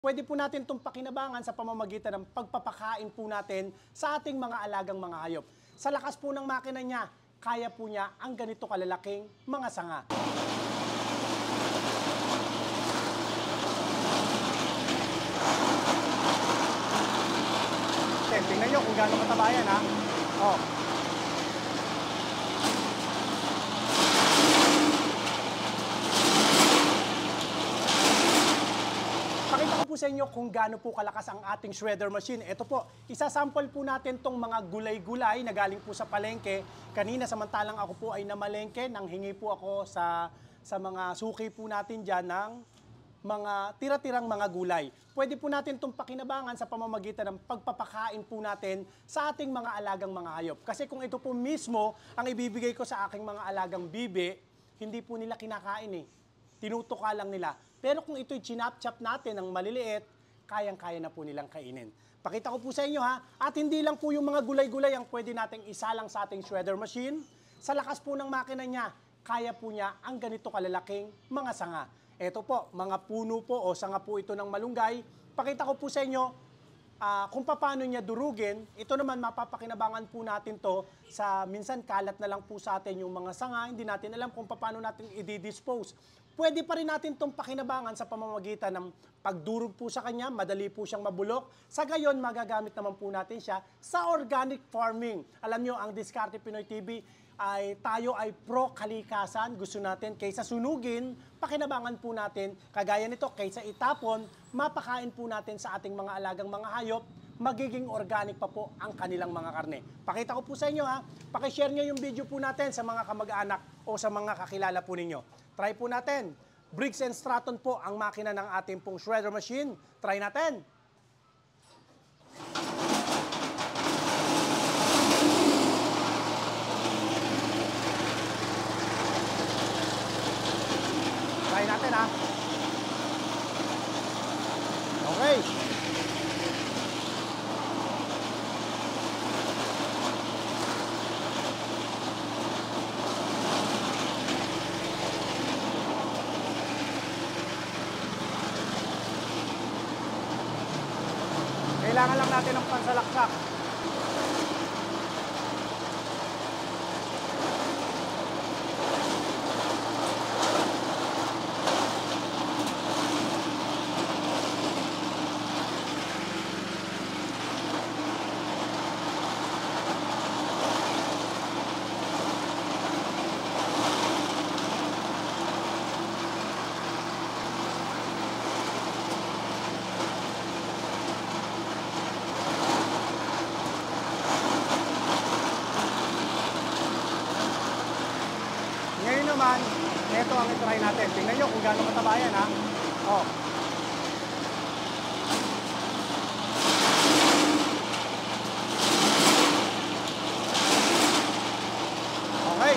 Pwede po natin itong pakinabangan sa pamamagitan ng pagpapakain po natin sa ating mga alagang mga hayop. Sa lakas po ng makina niya, kaya po niya ang ganito kalalaking mga sanga. Tingnan nyo kung gaano kataba yan, ha? Oh. Pakita ko po sa inyo kung gaano po kalakas ang ating shredder machine. Ito po, isasample po natin tong mga gulay-gulay na galing po sa palengke. Kanina samantalang ako po ay namalengke, nang hingi po ako sa mga suki po natin dyan ng mga tira-tirang mga gulay. Pwede po natin itong pakinabangan sa pamamagitan ng pagpapakain po natin sa ating mga alagang mga hayop. Kasi kung ito po mismo ang ibibigay ko sa aking mga alagang bibi, hindi po nila kinakain eh. Tinutuka lang nila. Pero kung ito'y chinap-chap natin ng maliliit, kayang-kaya na po nilang kainin. Pakita ko po sa inyo ha, at hindi lang po yung mga gulay-gulay ang pwede nating isalang sa ating shredder machine. Sa lakas po ng makina niya, kaya po niya ang ganito kalalaking mga sanga. Ito po, mga puno po o sanga po ito ng malunggay. Pakita ko po sa inyo kung paano niya durugin. Ito naman, mapapakinabangan po natin to sa minsan kalat na lang po sa atin yung mga sanga. Hindi natin alam kung paano natin i-dispose. Pwede pa rin natin itong pakinabangan sa pamamagitan ng pagdurog po sa kanya, madali po siyang mabulok. Sa gayon, magagamit naman po natin siya sa organic farming. Alam nyo, ang Diskarte Pinoy TV, tayo ay pro-kalikasan. Gusto natin kaysa sunugin, pakinabangan po natin. Kagaya nito, kaysa itapon, mapakain po natin sa ating mga alagang mga hayop, magiging organic pa po ang kanilang mga karne. Pakita ko po sa inyo ha, pakishare nyo yung video po natin sa mga kamag-anak o sa mga kakilala po ninyo. Try po natin. Briggs & Stratton po ang makina ng ating pong shredder machine. Try natin. Try natin ha. Okay. Kailangan lang natin ng pansalaksak. Ngayon naman, ito ang itry natin. Tingnan nyo kung gaano kataba yan, ha? Oh. Okay.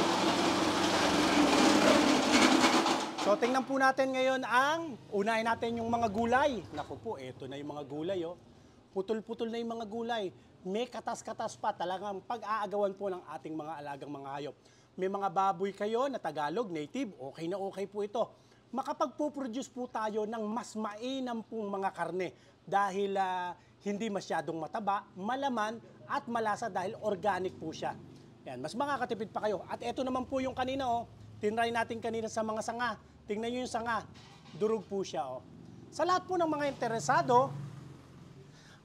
So, tingnan po natin ngayon ang unahin natin yung mga gulay. Naku po, ito na yung mga gulay, oh. Putol-putol na yung mga gulay. May katas-katas pa. Talagang pag-aagawan po ng ating mga alagang mga hayop. May mga baboy kayo na Tagalog, native, okay na okay po ito. Makapagpo-produce po tayo ng mas mainam pong mga karne dahil hindi masyadong mataba, malaman at malasa dahil organic po siya. Yan, mas makakatipid pa kayo. At ito naman po yung kanina, oh, tinry natin kanina sa mga sanga. Tingnan nyo yung sanga, durog po siya. Oh. Sa lahat po ng mga interesado,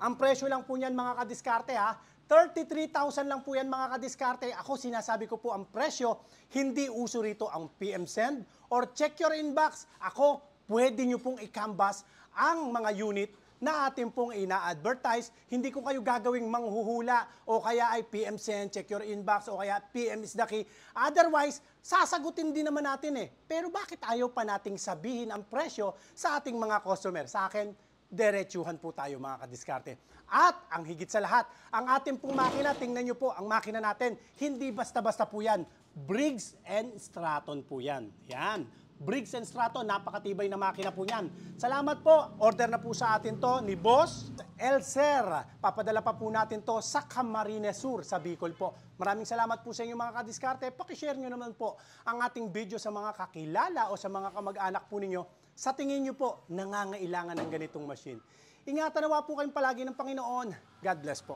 ang presyo lang po niyan mga kadiskarte ha, 33,000 lang po yan mga kadiskarte. Ako sinasabi ko po ang presyo, hindi uso rito ang PM Send or check your inbox. Ako, pwede nyo pong i-canvas ang mga unit na atin pong ina-advertise. Hindi ko kayo gagawing manghuhula o kaya ay PM Send, check your inbox o kaya PM is the key. Otherwise, sasagutin din naman natin eh. Pero bakit ayaw pa nating sabihin ang presyo sa ating mga customer? Sa akin, diretsuhan po tayo mga kadiskarte. At ang higit sa lahat, ang ating pong makina, tingnan nyo po, ang makina natin, hindi basta-basta po yan. Briggs & Stratton po yan. Yan. Briggs & Stratton, napakatibay na makina po yan. Salamat po. Order na po sa atin to ni Boss Elser. Papadala pa po natin to sa Camarines Sur, sa Bicol po. Maraming salamat po sa inyo mga kadiskarte. Pakishare nyo naman po ang ating video sa mga kakilala o sa mga kamag-anak po ninyo sa tingin nyo po nangangailangan ng ganitong machine. Ingatan nawa po kayong palagi ng Panginoon. God bless po.